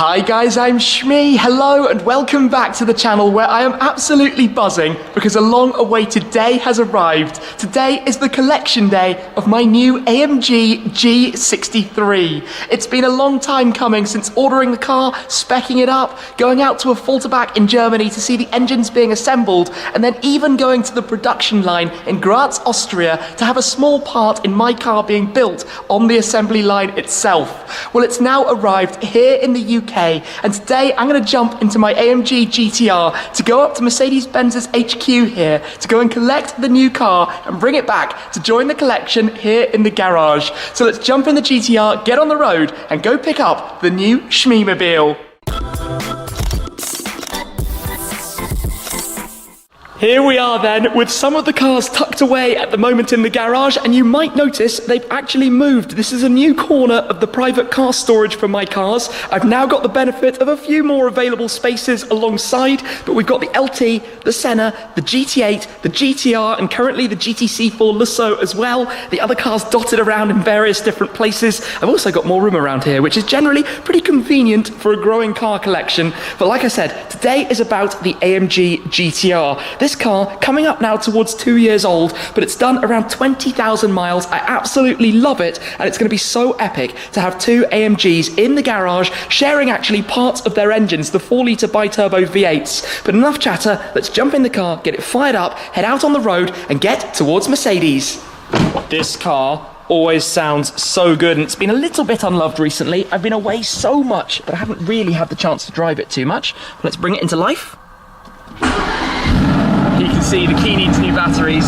Hi guys, I'm SHMEE. Hello and welcome back to the channel where I am absolutely buzzing because a long-awaited day has arrived. Today is the collection day of my new AMG G63. It's been a long time coming since ordering the car, speccing it up, going out to a Volterbach in Germany to see the engines being assembled, and then even going to the production line in Graz, Austria to have a small part in my car being built on the assembly line itself. Well, it's now arrived here in the UK, and today I'm going to jump into my AMG GTR to go up to Mercedes-Benz's HQ here to go and collect the new car and bring it back to join the collection here in the garage. So let's jump in the GTR, get on the road, and go pick up the new SHMEE-mobile. Here we are then, with some of the cars tucked away at the moment in the garage, and you might notice they've actually moved. This is a new corner of the private car storage for my cars. I've now got the benefit of a few more available spaces alongside, but we've got the LT, the Senna, the GT8, the GTR, and currently the GTC4 Lusso as well. The other cars dotted around in various different places. I've also got more room around here, which is generally pretty convenient for a growing car collection. But like I said, today is about the AMG GTR. This car coming up now towards 2 years old, but it's done around 20,000 miles. I absolutely love it, and it's going to be so epic to have two AMGs in the garage sharing actually parts of their engines, the 4-litre bi-turbo V8s. But enough chatter, let's jump in the car, get it fired up, head out on the road and get towards Mercedes. This car always sounds so good, and it's been a little bit unloved recently. I've been away so much that I haven't really had the chance to drive it too much. Let's bring it into life. You can see the key needs new batteries.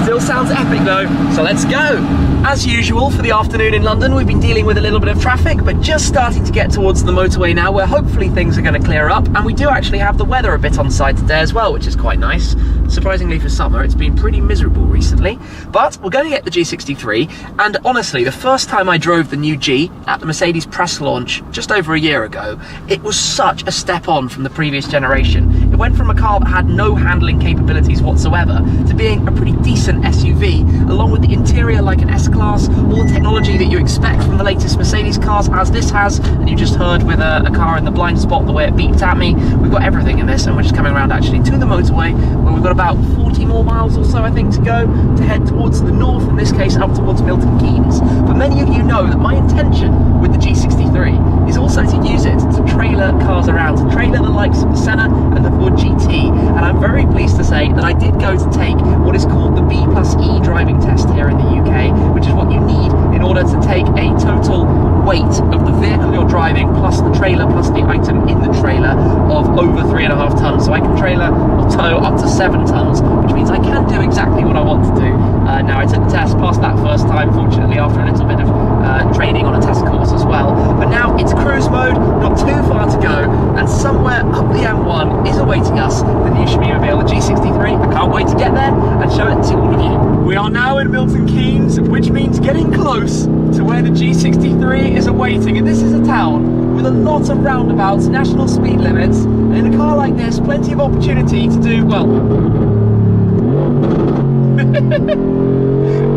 Still sounds epic though, so let's go. As usual for the afternoon in London, we've been dealing with a little bit of traffic, but just starting to get towards the motorway now, where hopefully things are going to clear up, and we do actually have the weather a bit on side today as well, which is quite nice. Surprisingly for summer, it's been pretty miserable recently, but we're going to get the G63, and honestly, the first time I drove the new G at the Mercedes press launch just over a year ago, it was such a step on from the previous generation. It went from a car that had no handling capabilities whatsoever to being a pretty decent SUV, along with the interior like an S-Class, all the technology that you expect from the latest Mercedes cars, as this has, and you just heard with a car in the blind spot the way it beeped at me. We've got everything in this, and we're just coming around actually to the motorway, where we've got about 40 more miles or so I think to go to head towards the north, in this case up towards Milton Keynes. But many of you know that my intention with the G63 is also to use it to trailer cars around, to trailer the likes of the Senna and the Ford GT, and I'm very pleased to say that I did go to take what is called the B+E driving test here in the UK, which is what you need in order to take a total weight of the vehicle you're driving plus the trailer plus the item in the trailer of over 3.5 tons. So I can trailer or tow up to 7 tons, which means I can do exactly what I want to do. Now I took the test, passed that first time, fortunately, after a little bit of training on a test course as well. But now it's cruise mode, not too far to go, and somewhere up the M1 is awaiting us the new SHMEE-mobile, the G63. I can't wait to get there and show it to all of you. We are now in Milton Keynes, which means getting close to where the G63 is awaiting, and this is a town with a lot of roundabouts, national speed limits, and in a car like this, plenty of opportunity to do, well,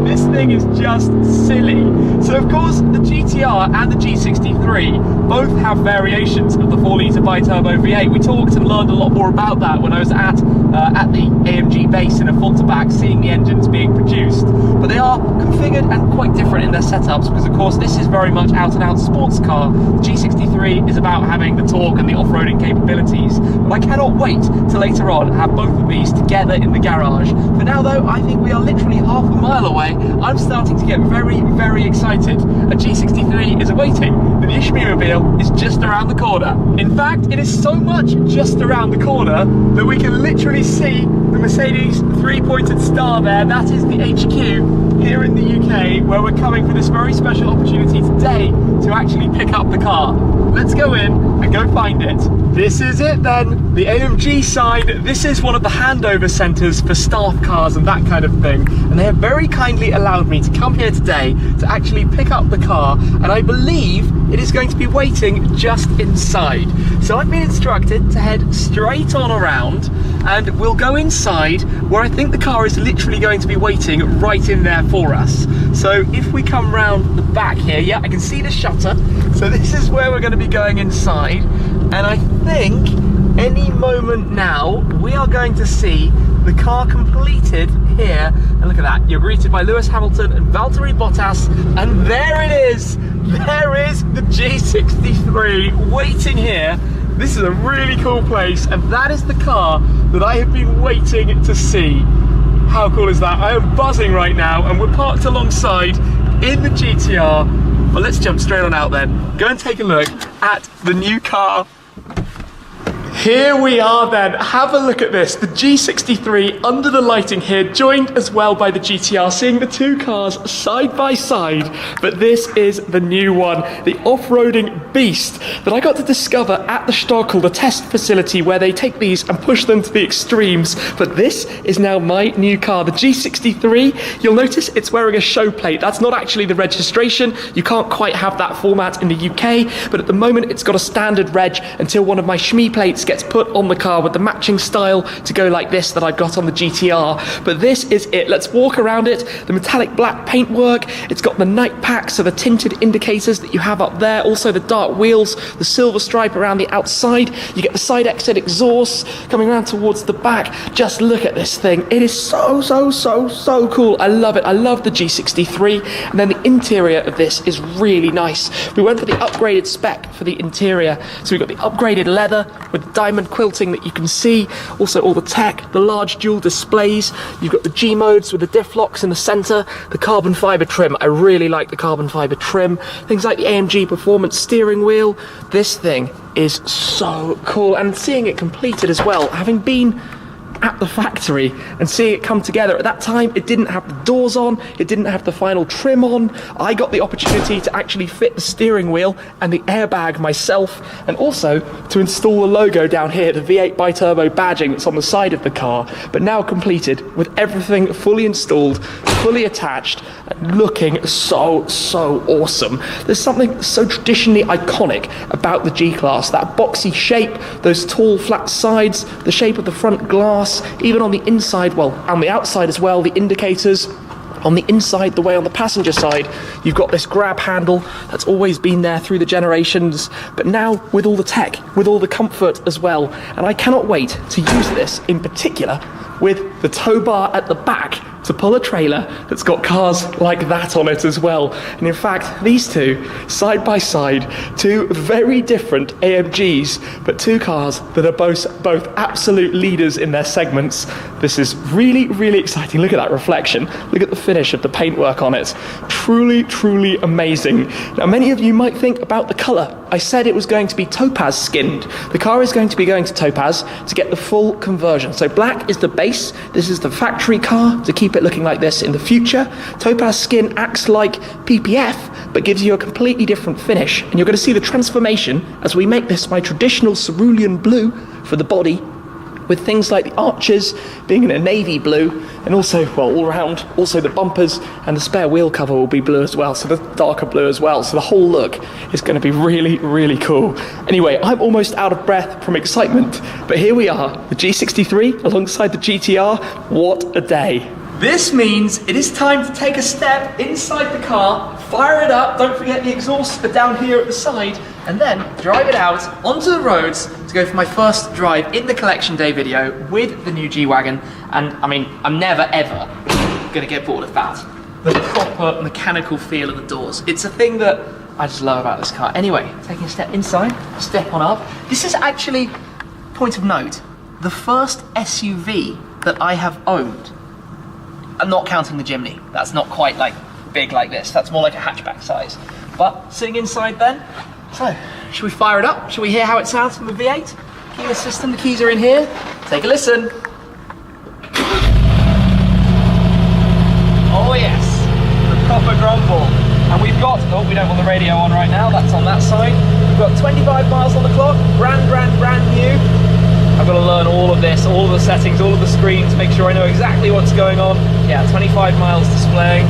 this thing is just silly. So of course the GTR and the G63 both have variations of the 4-litre bi-turbo V8. We talked and learned a lot more about that when I was at the AMG base in a Volterbach, seeing the engines being produced. But they are configured and quite different in their setups, because of course this is very much out and out sports car. The G63 is about having the torque and the off-roading capabilities. But I cannot wait till later on have both of these together in the garage. For now though, I think we are literally half a mile away. I'm starting to get very, very excited. A G63 is awaiting. The new SHMEE-mobile is just around the corner. In fact, it is so much just around the corner that we can literally see the Mercedes 3-pointed star there. That is the HQ here in the UK, where we're coming for this very special opportunity today to actually pick up the car. Let's go in and go find it. This is it then, the AMG side. This is one of the handover centres for staff cars and that kind of thing, and they have very kindly allowed me to come here today to actually pick up the car, and I believe it is going to be waiting just inside. So I've been instructed to head straight on around, and we'll go inside where I think the car is literally going to be waiting right in there for us. So if we come round the back here, yeah, I can see the shutter. So this is where we're going to be going inside, and I think any moment now we are going to see the car completed here. And look at that, you're greeted by Lewis Hamilton and Valtteri Bottas, and there it is. There is the G63 waiting here. This is a really cool place, and that is the car that I have been waiting to see. How cool is that? I am buzzing right now, and we're parked alongside in the GTR. But let's jump straight on out then. Go and take a look at the new car. Here we are then, have a look at this, the G63 under the lighting here, joined as well by the GTR, seeing the two cars side by side, but this is the new one, the off-roading beast that I got to discover at the Stockel, the test facility where they take these and push them to the extremes, but this is now my new car, the G63. You'll notice it's wearing a show plate, that's not actually the registration, you can't quite have that format in the UK, but at the moment it's got a standard reg until one of my SHMEE plates gets put on the car with the matching style to go like this that I've got on the GTR. But this is it. Let's walk around it. The metallic black paintwork. It's got the night pack, so the tinted indicators that you have up there. Also the dark wheels, the silver stripe around the outside. You get the side exit exhaust coming around towards the back. Just look at this thing. It is so cool. I love it. I love the G63. And then the interior of this is really nice. We went for the upgraded spec for the interior. So we've got the upgraded leather with the diamond quilting that you can see, also all the tech, the large dual displays, you've got the G modes with the diff locks in the center, the carbon fiber trim. I really like the carbon fiber trim, things like the AMG performance steering wheel. This thing is so cool, and seeing it completed as well, having been at the factory and seeing it come together. At that time it didn't have the doors on, it didn't have the final trim on. I got the opportunity to actually fit the steering wheel and the airbag myself, and also to install the logo down here, the V8 biturbo badging that's on the side of the car. But now completed with everything fully installed, fully attached, and looking so awesome. There's something so traditionally iconic about the G-Class, that boxy shape, those tall flat sides, the shape of the front glass, even on the inside, well, on the outside as well, the indicators. On the inside, the way on the passenger side, you've got this grab handle that's always been there through the generations, but now with all the tech, with all the comfort as well. And I cannot wait to use this in particular with the tow bar at the back to pull a trailer that's got cars like that on it as well. And in fact, these two, side by side, two very different AMGs, but two cars that are both absolute leaders in their segments. This is really exciting. Look at that reflection. Look at the finish of the paintwork on it. Truly amazing. Now, many of you might think about the color. I said it was going to be topaz skinned. The car is going to be going to topaz to get the full conversion. So black is the base. This is the factory car to keep it looking like this in the future. Topaz skin acts like PPF, but gives you a completely different finish. And you're going to see the transformation as we make this my traditional cerulean blue for the body, with things like the arches being in a navy blue, and also, well, all around, also the bumpers and the spare wheel cover will be blue as well, so the darker blue as well. So the whole look is going to be really cool. Anyway, I'm almost out of breath from excitement, but here we are, the G63 alongside the GTR. What a day. This means it is time to take a step inside the car, fire it up, don't forget the exhausts are down here at the side, and then drive it out onto the roads to go for my first drive in the collection day video with the new G-Wagen. And I mean, I'm never ever gonna get bored of that. The proper mechanical feel of the doors. It's a thing that I just love about this car. Anyway, taking a step inside, step on up. This is actually, point of note, the first SUV that I have owned. I'm not counting the Jimny. That's not quite like big like this. That's more like a hatchback size. But sitting inside then, so should we fire it up? Should we hear how it sounds from the V8? Keyless system, the keys are in here. Take a listen. Oh yes, the proper grumble. And we've got, oh, we don't want the radio on right now, that's on that side. We've got 25 miles on the clock, brand new. I've got to learn all of this, all of the settings, all of the screens, make sure I know exactly what's going on. Yeah, 25 miles displaying.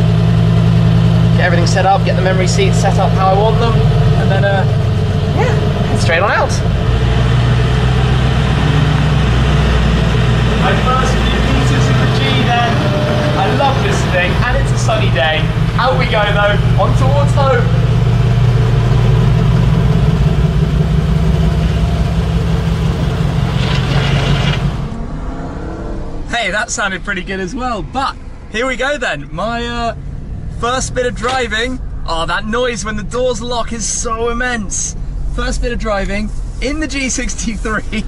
Get everything set up, get the memory seats set up how I want them, and then, yeah, straight on out. My first few meters in the G then. I love this thing, and it's a sunny day. Out we go though, on towards home. that sounded pretty good as well. But here we go then. My first bit of driving. Oh, that noise when the doors lock is so immense. First bit of driving in the G63.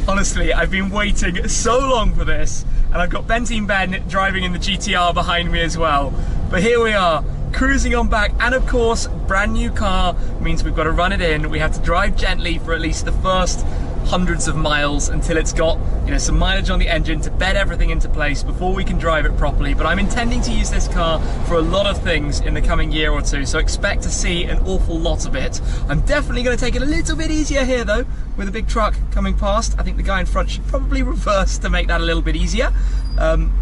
Honestly, I've been waiting so long for this, and I've got Benzene Ben driving in the GTR behind me as well. But here we are, cruising on back, and of course, brand new car means we've got to run it in. We have to drive gently for at least the first hundreds of miles until it's got, you know, some mileage on the engine to bed everything into place before we can drive it properly. But I'm intending to use this car for a lot of things in the coming year or two, so expect to see an awful lot of it. I'm definitely going to take it a little bit easier here though, with a big truck coming past. I think the guy in front should probably reverse to make that a little bit easier.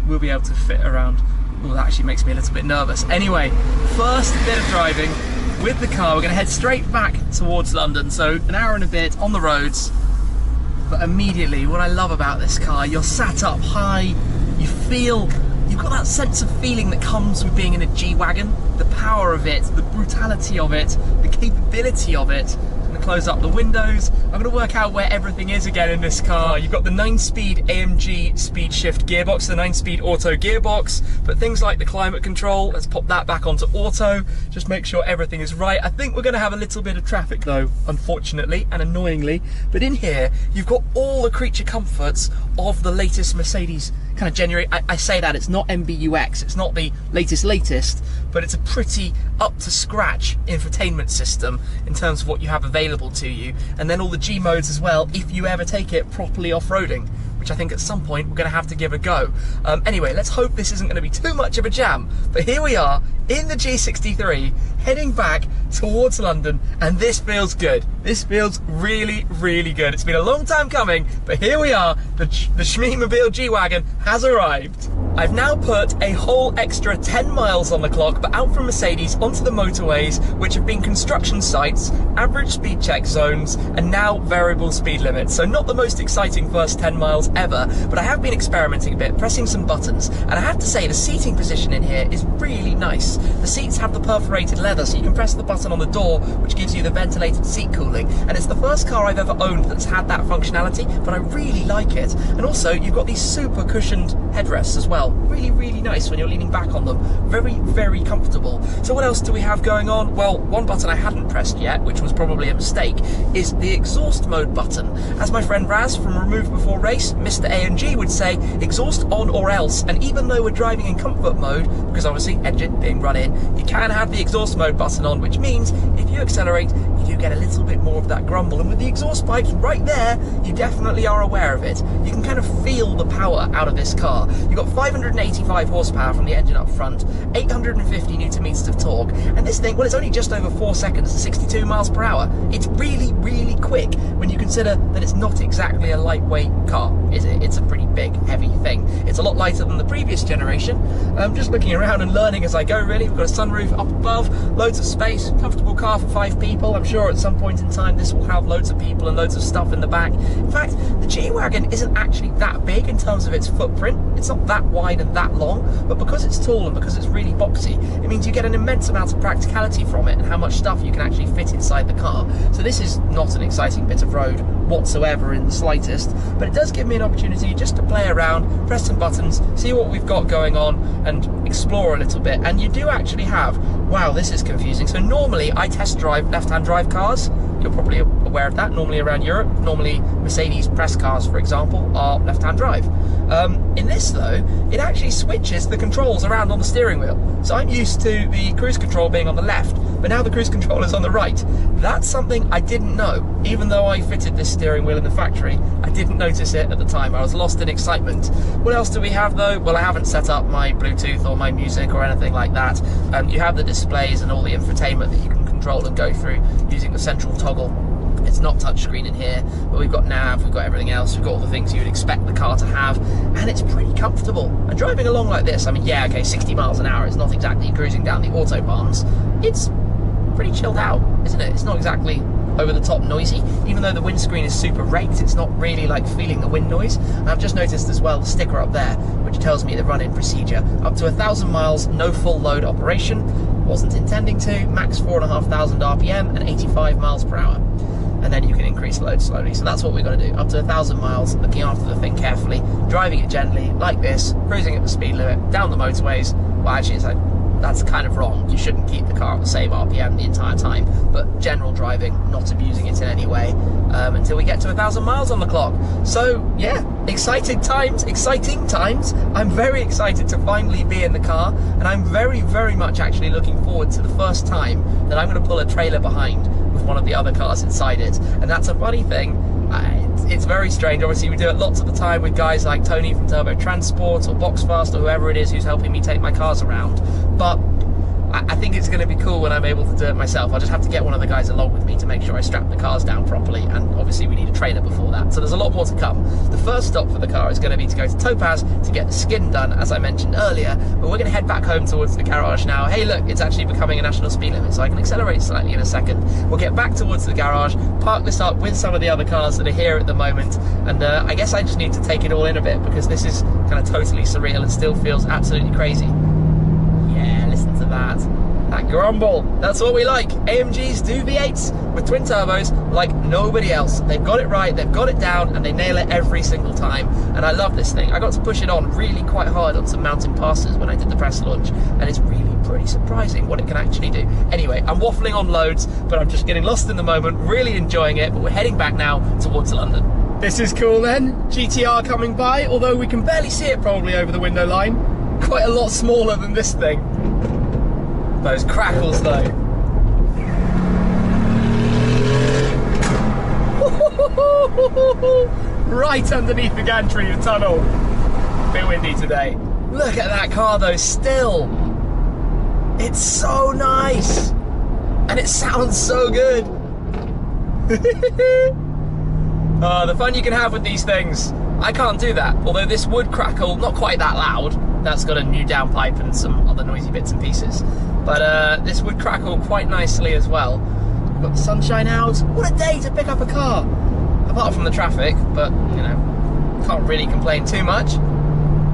We'll be able to fit around. Well, that actually makes me a little bit nervous. Anyway, first bit of driving with the car. We're going to head straight back towards London, so an hour and a bit on the roads. But immediately, what I love about this car, you're sat up high, you feel, you've got that sense of feeling that comes with being in a G-Wagen. The power of it, the brutality of it, the capability of it. I'm gonna close up the windows. I'm gonna work out where everything is again in this car. You've got the 9-speed AMG speed shift gearbox, the 9-speed auto gearbox, but things like the climate control, let's pop that back onto auto, just make sure everything is right. I think we're gonna have a little bit of traffic though, unfortunately and annoyingly, but in here, you've got all the creature comforts of the latest Mercedes kind of January. I say that, it's not MBUX, it's not the latest, but it's a pretty up to scratch infotainment system in terms of what you have available to you, and then all the G modes as well if you ever take it properly off-roading, which I think at some point we're going to have to give a go. Anyway, let's hope this isn't going to be too much of a jam, but here we are in the G63 heading back towards London, and this feels good. This feels really, really good. It's been a long time coming, but here we are. The SHMEE Mobile G-Wagen has arrived. I've now put a whole extra 10 miles on the clock, but out from Mercedes onto the motorways, which have been construction sites, average speed check zones, and now variable speed limits. So not the most exciting first 10 miles ever, but I have been experimenting a bit, pressing some buttons, and I have to say the seating position in here is really nice. The seats have the perforated leather, so you can press the button on the door, which gives you the ventilated seat cooling, and it's the first car I've ever owned that's had that functionality, but I really like it. And also, you've got these super cushioned headrests as well. Really, really nice when you're leaning back on them. Very, very comfortable. So what else do we have going on? Well, one button I hadn't pressed yet, which was probably a mistake, is the exhaust mode button. As my friend Raz from Remove Before Race, Mr. Amg, would say, exhaust on or else. And even though we're driving in comfort mode, because obviously engine being run in, you can have the exhaust mode button on, which means if you accelerate, you do get a little bit more of that grumble. And with the exhaust pipes right there, you definitely are aware of it. You can kind of feel the power out of this car. You've got 585 horsepower from the engine up front, 850 newton meters of torque, and this thing, well, it's only just over 4 seconds to 62 miles per hour. It's really, really quick when you consider that it's not exactly a lightweight car, is it? It's a pretty big, heavy thing. It's a lot lighter than the previous generation. I'm just looking around and learning as I go, really. We've got a sunroof up above, loads of space, comfortable car for 5 people. I'm sure at some point in time this will have loads of people and loads of stuff in the back. In fact, the G-Wagen isn't actually that big in terms of its footprint. It's not that wide and that long, but because it's tall and because it's really boxy, it means you get an immense amount of practicality from it and how much stuff you can actually fit inside the car. So this is not an exciting bit of road whatsoever in the slightest, but it does give me an opportunity just to play around, press some buttons, see what we've got going on, and explore a little bit. And you do actually have, wow, this is confusing. So normally I test drive left-hand drive cars. You're probably aware of that. Normally around Europe, normally Mercedes press cars, for example, are left-hand drive. In this though, it actually switches the controls around on the steering wheel. So I'm used to the cruise control being on the left, but now the cruise control is on the right. That's something I didn't know. Even though I fitted this steering wheel in the factory, I didn't notice it at the time. I was lost in excitement. What else do we have though? Well, I haven't set up my Bluetooth or my music or anything like that. You have the displays and all the infotainment that you can control and go through using the central toggle. It's not touchscreen in here, but we've got nav, we've got everything else, we've got all the things you would expect the car to have, and it's pretty comfortable. And driving along like this, I mean, yeah, okay, 60 miles an hour is not exactly cruising down the autobahns. It's pretty chilled out, isn't it? It's not exactly over the top noisy. Even though the windscreen is super raked, it's not really like feeling the wind noise. And I've just noticed as well the sticker up there, which tells me the run-in procedure. Up to 1,000 miles, no full load operation. Wasn't intending to. Max 4,500 RPM and 85 miles per hour. and then you can increase load slowly. So that's what we're going to do, up to 1,000 miles, looking after the thing carefully, driving it gently, like this, cruising at the speed limit, down the motorways. Well, actually, it's like, that's kind of wrong. You shouldn't keep the car at the same RPM the entire time, but general driving, not abusing it in any way, until we get to 1,000 miles on the clock. So yeah, exciting times. I'm very excited to finally be in the car, and I'm very, very much actually looking forward to the first time that I'm going to pull a trailer behind with one of the other cars inside it. And that's a funny thing. It's very strange. Obviously, we do it lots of the time with guys like Tony from Turbo Transport or Boxfast or whoever it is who's helping me take my cars around. But I think it's going to be cool when I'm able to do it myself. I'll just have to get one of the guys along with me to make sure I strap the cars down properly, and obviously we need a trailer before that. So there's a lot more to come. The first stop for the car is going to be to go to Topaz to get the skin done, as I mentioned earlier, but we're going to head back home towards the garage now. Hey look, it's actually becoming a national speed limit, so I can accelerate slightly in a second. We'll get back towards the garage, park this up with some of the other cars that are here at the moment, and I guess I just need to take it all in a bit, because this is kind of totally surreal and still feels absolutely crazy. Yeah, listen to that. That grumble, that's what we like. AMGs do V8s with twin turbos like nobody else. They've got it right, they've got it down, and they nail it every single time. And I love this thing. I got to push it on really quite hard on some mountain passes when I did the press launch, and it's really pretty surprising what it can actually do. Anyway, I'm waffling on loads, but I'm just getting lost in the moment, really enjoying it, but we're heading back now towards London. This is cool then, GTR coming by, although we can barely see it probably over the window line. Quite a lot smaller than this thing. Those crackles though. Right underneath the gantry of the tunnel. Bit windy today. Look at that car though, still. It's so nice. And it sounds so good. Oh, the fun you can have with these things. I can't do that, although this would crackle, not quite that loud. That's got a new downpipe and some other noisy bits and pieces. But this would crackle quite nicely as well. We've got the sunshine out. What a day to pick up a car. Apart from the traffic, but, you know, can't really complain too much.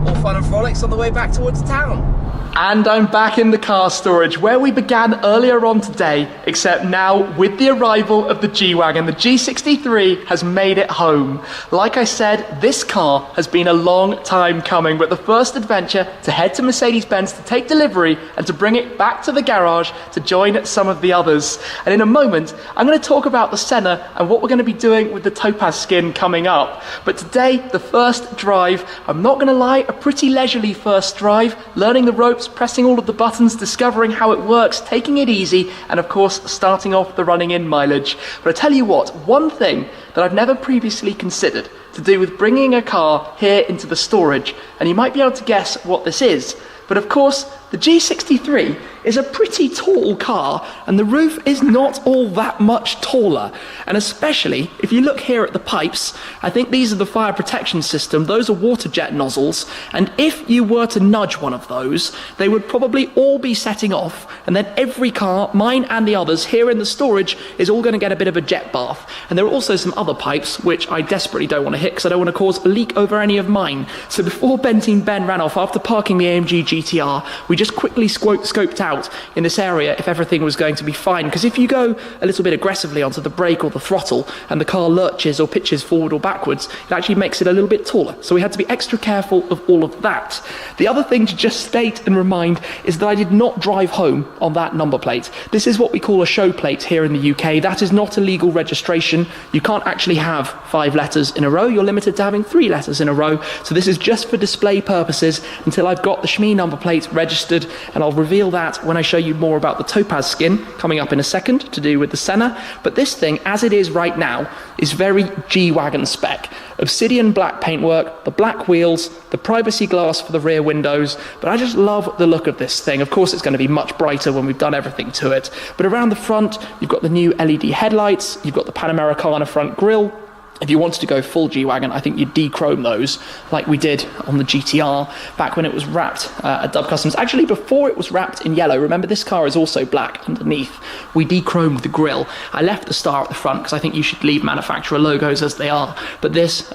All fun and frolics on the way back towards town. And I'm back in the car storage where we began earlier on today, except now with the arrival of the G-WAGEN. The G63 has made it home. Like I said, this car has been a long time coming, but the first adventure to head to Mercedes-Benz to take delivery and to bring it back to the garage to join some of the others. And in a moment, I'm going to talk about the Senna and what we're going to be doing with the Topaz skin coming up. But today, the first drive, I'm not going to lie, a pretty leisurely first drive, learning the ropes, pressing all of the buttons, discovering how it works, taking it easy, and of course starting off the running in mileage. But I tell you what, one thing that I've never previously considered to do with bringing a car here into the storage, and you might be able to guess what this is, but of course the G63 is a pretty tall car, and the roof is not all that much taller. And especially if you look here at the pipes, I think these are the fire protection system, those are water jet nozzles, and if you were to nudge one of those, they would probably all be setting off, and then every car, mine and the others here in the storage, is all going to get a bit of a jet bath. And there are also some other pipes which I desperately don't want to hit because I don't want to cause a leak over any of mine. So before Benzene Ben ran off after parking the AMG GTR, we just quickly scoped out in this area if everything was going to be fine, because if you go a little bit aggressively onto the brake or the throttle and the car lurches or pitches forward or backwards, it actually makes it a little bit taller. So we had to be extra careful of all of that. The other thing to just state and remind is that I did not drive home on that number plate. This is what we call a show plate here in the UK. That is not a legal registration. You can't actually have 5 letters in a row. You're limited to having 3 letters in a row. So this is just for display purposes until I've got the SHMEE number plate registered, and I'll reveal that when I show you more about the Topaz skin coming up in a second to do with the Senna. But this thing, as it is right now, is very G-WAGEN spec. Obsidian black paintwork, the black wheels, the privacy glass for the rear windows, but I just love the look of this thing. Of course it's going to be much brighter when we've done everything to it, but around the front you've got the new LED headlights, you've got the Panamericana front grille. If you wanted to go full G-WAGEN, I think you'd de-chrome those like we did on the GTR back when it was wrapped at Dub Customs. Actually, before it was wrapped in yellow, remember this car is also black underneath. We de-chromed the grille. I left the star at the front because I think you should leave manufacturer logos as they are. But this,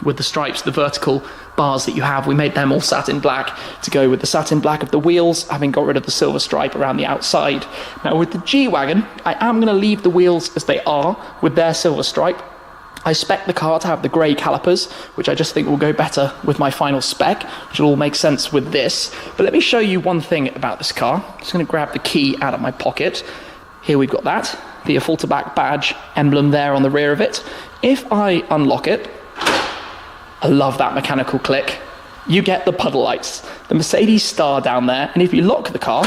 with the stripes, the vertical, bars that you have. We made them all satin black to go with the satin black of the wheels, having got rid of the silver stripe around the outside. Now with the G-Wagen, I am going to leave the wheels as they are with their silver stripe. I spec the car to have the grey calipers, which I just think will go better with my final spec, which will all make sense with this. But let me show you one thing about this car. I'm just going to grab the key out of my pocket. Here we've got that, the Affalterbach badge emblem there on the rear of it. If I unlock it, I love that mechanical click. You get the puddle lights, the Mercedes star down there, and if you lock the car,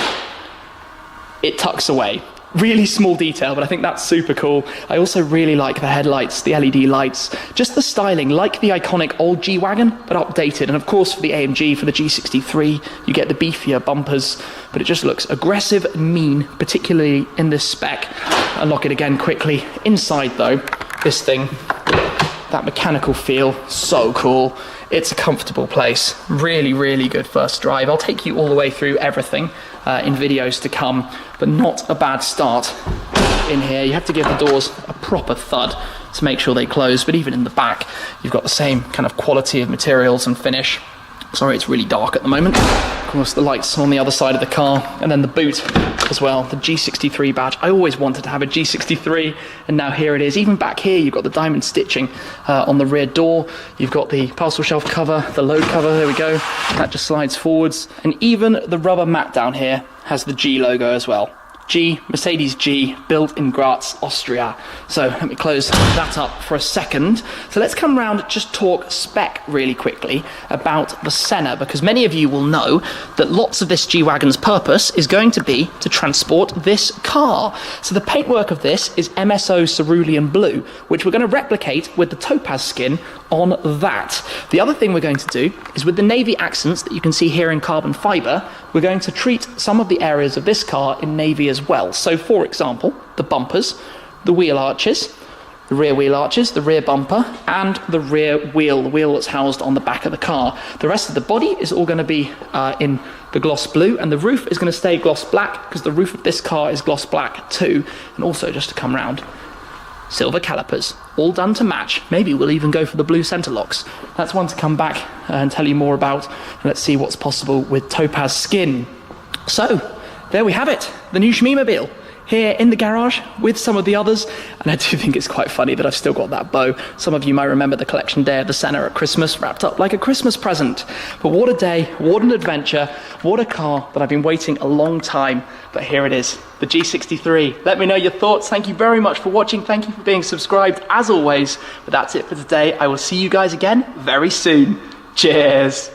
it tucks away. Really small detail, but I think that's super cool. I also really like the headlights, the LED lights, just the styling, like the iconic old G-Wagen, but updated. And of course for the AMG, for the G63, you get the beefier bumpers, but it just looks aggressive and mean, particularly in this spec. Unlock it again quickly. Inside though, this thing, that mechanical feel, so cool. It's a comfortable place. Really, really good first drive. I'll take you all the way through everything in videos to come, but not a bad start in here. You have to give the doors a proper thud to make sure they close, but even in the back, you've got the same kind of quality of materials and finish. Sorry, it's really dark at the moment. Of course, the lights on the other side of the car, and then the boot as well, the G63 badge. I always wanted to have a G63, and now here it is. Even back here, you've got the diamond stitching on the rear door. You've got the parcel shelf cover, the load cover, there we go. That just slides forwards. And even the rubber mat down here has the G logo as well. G, Mercedes G, built in Graz, Austria. So let me close that up for a second. So let's come round and just talk spec really quickly about the Senna, because many of you will know that lots of this G-Wagon's purpose is going to be to transport this car. So the paintwork of this is MSO cerulean blue, which we're going to replicate with the topaz skin on that. The other thing we're going to do is with the navy accents that you can see here in carbon fibre, we're going to treat some of the areas of this car in navy as well. So for example, the bumpers, the wheel arches, the rear wheel arches, the rear bumper, and the rear wheel, the wheel that's housed on the back of the car. The rest of the body is all going to be in the gloss blue, and the roof is going to stay gloss black because the roof of this car is gloss black too. And also, just to come round, silver calipers, all done to match. Maybe we'll even go for the blue center locks. That's one to come back and tell you more about, and let's see what's possible with topaz skin. So there we have it, the new SHMEE mobile here in the garage with some of the others. And I do think it's quite funny that I've still got that bow. Some of you might remember the collection day of the Senna at Christmas, wrapped up like a Christmas present. But what a day, what an adventure, what a car that I've been waiting a long time. But here it is, the G63. Let me know your thoughts. Thank you very much for watching. Thank you for being subscribed as always. But that's it for today. I will see you guys again very soon. Cheers.